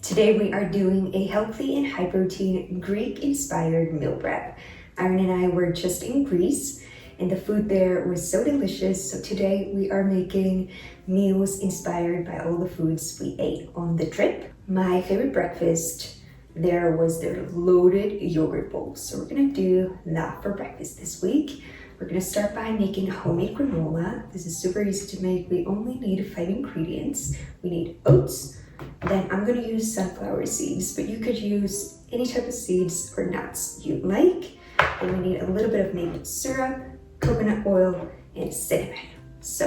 Today we are doing a healthy and high protein Greek-inspired meal prep. Aaron and I were just in Greece and the food there was so delicious. So today we are making meals inspired by all the foods we ate on the trip. My favorite breakfast there was their loaded yogurt bowls. So we're gonna do that for breakfast this week. We're gonna start by making homemade granola. This is super easy to make. We only need 5 ingredients. We need oats. Then I'm gonna use sunflower seeds, but you could use any type of seeds or nuts you like. And we need a little bit of maple syrup, coconut oil, and cinnamon. So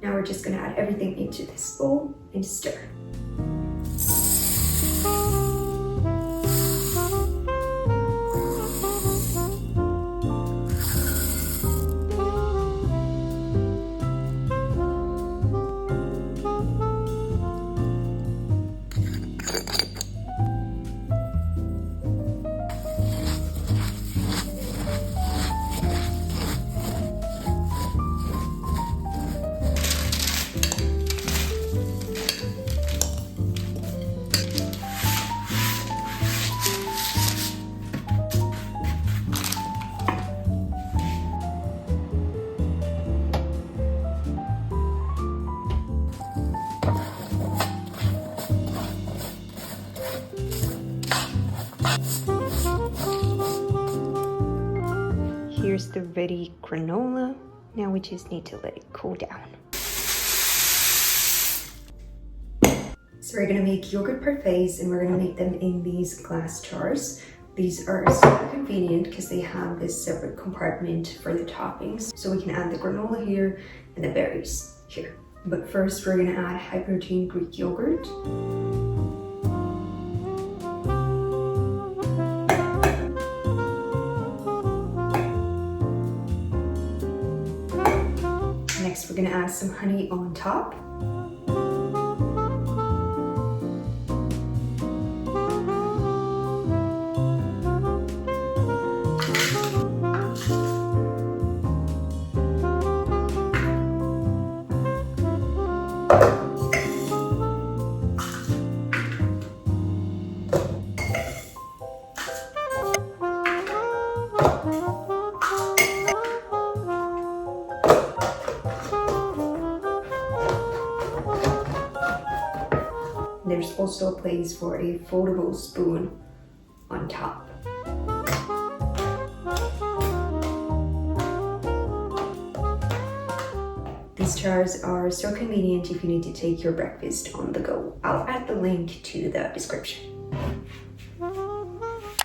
now we're just gonna add everything into this bowl and stir. Here's the ready granola. Now we just need to let it cool down. So we're gonna make yogurt parfaits and we're gonna make them in these glass jars. These are super convenient because they have this separate compartment for the toppings. So we can add the granola here and the berries here. But first we're gonna add high protein Greek yogurt. Next, we're gonna add some honey on top. There's also a place for a foldable spoon on top. These jars are so convenient if you need to take your breakfast on the go. I'll add the link to the description.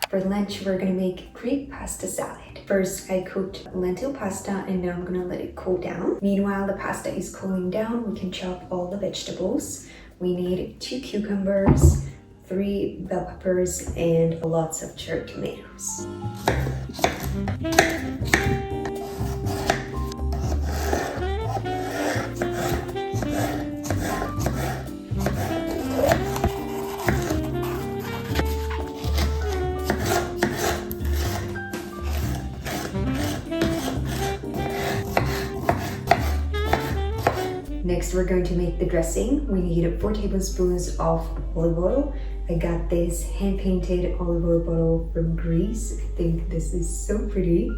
For lunch, we're gonna make Greek pasta salad. First, I cooked lentil pasta and now I'm gonna let it cool down. Meanwhile, the pasta is cooling down. We can chop all the vegetables. We need 2 cucumbers, 3 bell peppers, and lots of cherry tomatoes. Next, we're going to make the dressing. We need 4 tablespoons of olive oil. I got this hand-painted olive oil bottle from Greece. I think this is so pretty.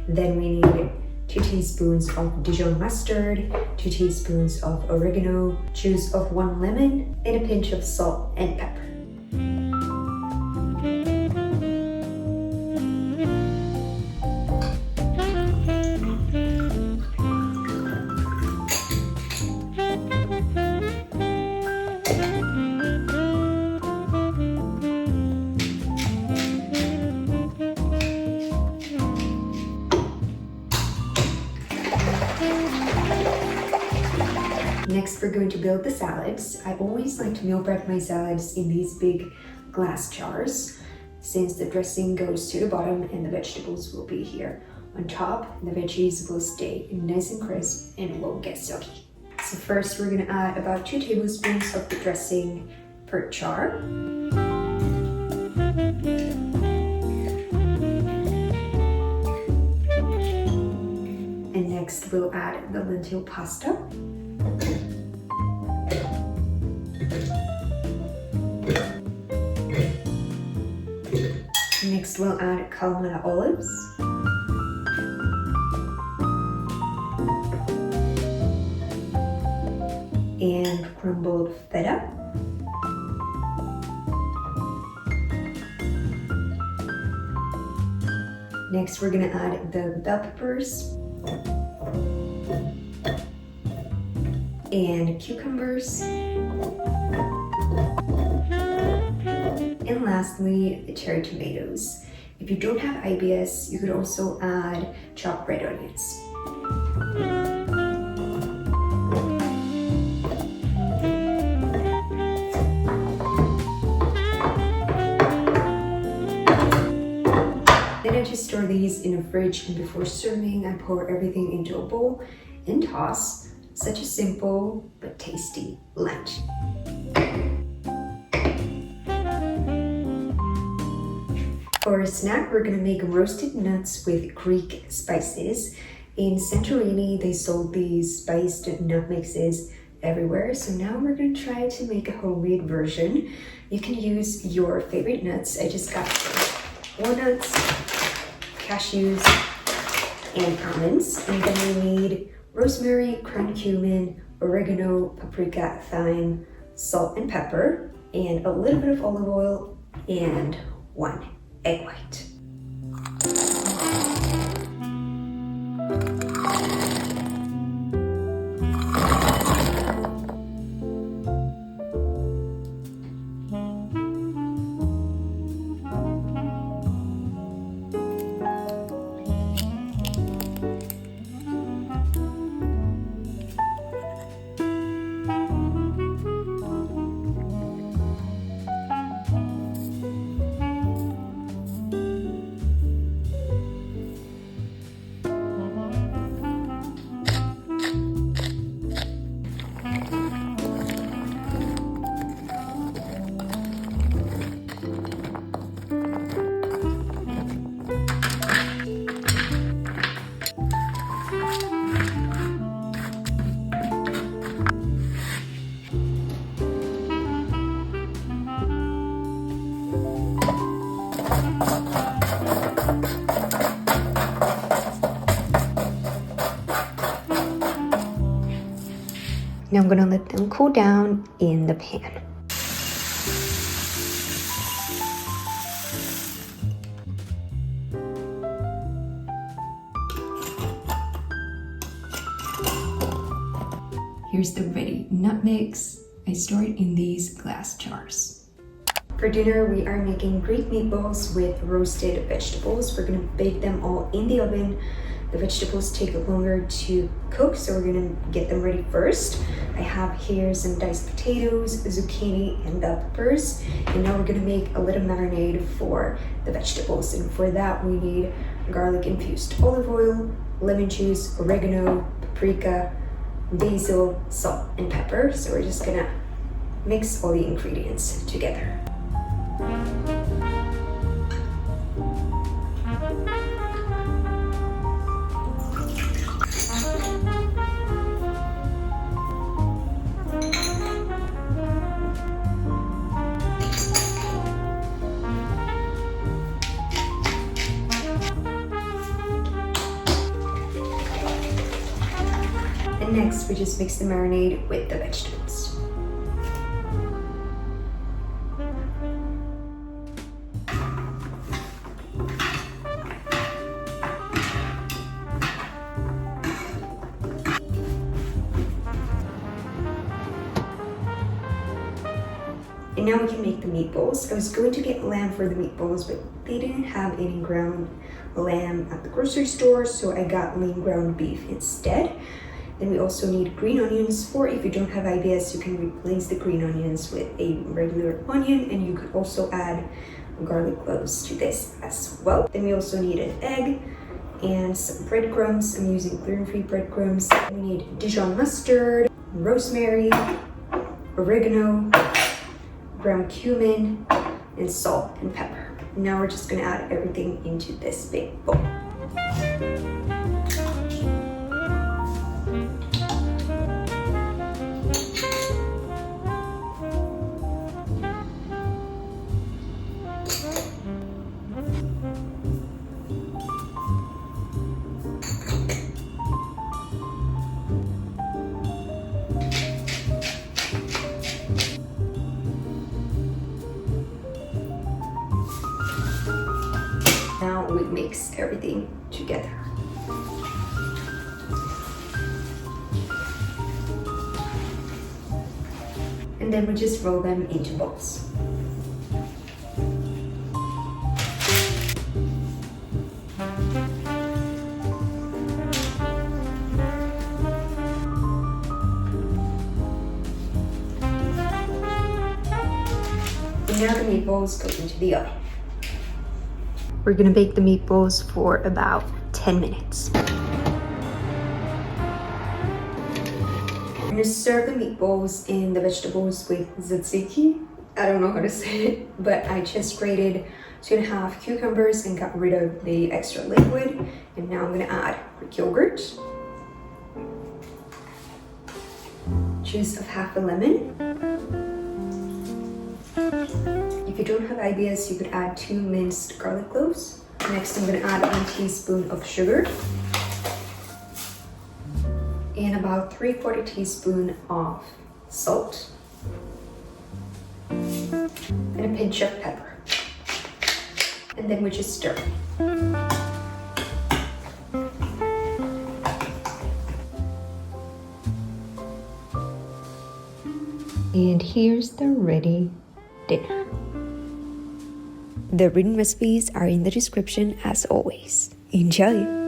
Then we need 2 teaspoons of Dijon mustard, 2 teaspoons of oregano, juice of 1 lemon, and a pinch of salt and pepper. Next, we're going to build the salads. I always like to meal prep my salads in these big glass jars, since the dressing goes to the bottom and the vegetables will be here on top. The veggies will stay nice and crisp and won't get soggy. So first, we're gonna add about 2 tablespoons of the dressing per jar. And next, we'll add the lentil pasta. Next we'll add Granola olives. And crumbled feta. Next we're gonna add the bell peppers and cucumbers. And lastly, the cherry tomatoes. If you don't have IBS, you could also add chopped red onions. Then I just store these in a fridge, and before serving, I pour everything into a bowl and toss. Such a simple but tasty lunch. For a snack, we're gonna make roasted nuts with Greek spices. In Santorini, they sold these spiced nut mixes everywhere. So now we're gonna try to make a homemade version. You can use your favorite nuts. I just got walnuts, cashews, and almonds. And then we need rosemary, ground cumin, oregano, paprika, thyme, salt and pepper, and a little bit of olive oil, and 1 egg white. Now I'm gonna let them cool down in the pan. Here's the ready nut mix. I store it in these glass jars. For dinner, we are making Greek meatballs with roasted vegetables. We're gonna bake them all in the oven. The vegetables take longer to cook, so we're gonna get them ready first. I have here some diced potatoes, zucchini, and bell peppers. And now we're gonna make a little marinade for the vegetables. And for that, we need garlic infused olive oil, lemon juice, oregano, paprika, basil, salt, and pepper. So we're just gonna mix all the ingredients together. And next, we just mix the marinade with the vegetables. And now we can make the meatballs. I was going to get lamb for the meatballs, but they didn't have any ground lamb at the grocery store, so I got lean ground beef instead. Then we also need green onions, or if you don't have IBS, you can replace the green onions with a regular onion, and you could also add garlic cloves to this as well. Then we also need an egg and some breadcrumbs. I'm using gluten-free breadcrumbs. We need Dijon mustard, rosemary, oregano, ground cumin, and salt and pepper. Now we're just gonna add everything into this big bowl. mix everything together. And then we just roll them into balls. And now the meatballs go into the oven. We're gonna bake the meatballs for about 10 minutes. I'm gonna serve the meatballs and the vegetables with tzatziki. I don't know how to say it, but I just grated 2.5 cucumbers and got rid of the extra liquid. And now I'm gonna add Greek yogurt, juice of half a lemon. If you don't have ideas, you could add 2 minced garlic cloves. Next, I'm gonna add 1 teaspoon of sugar and about 3/4 teaspoon of salt and a pinch of pepper. And then we just stir. And here's the ready dinner. The written recipes are in the description as always. Enjoy!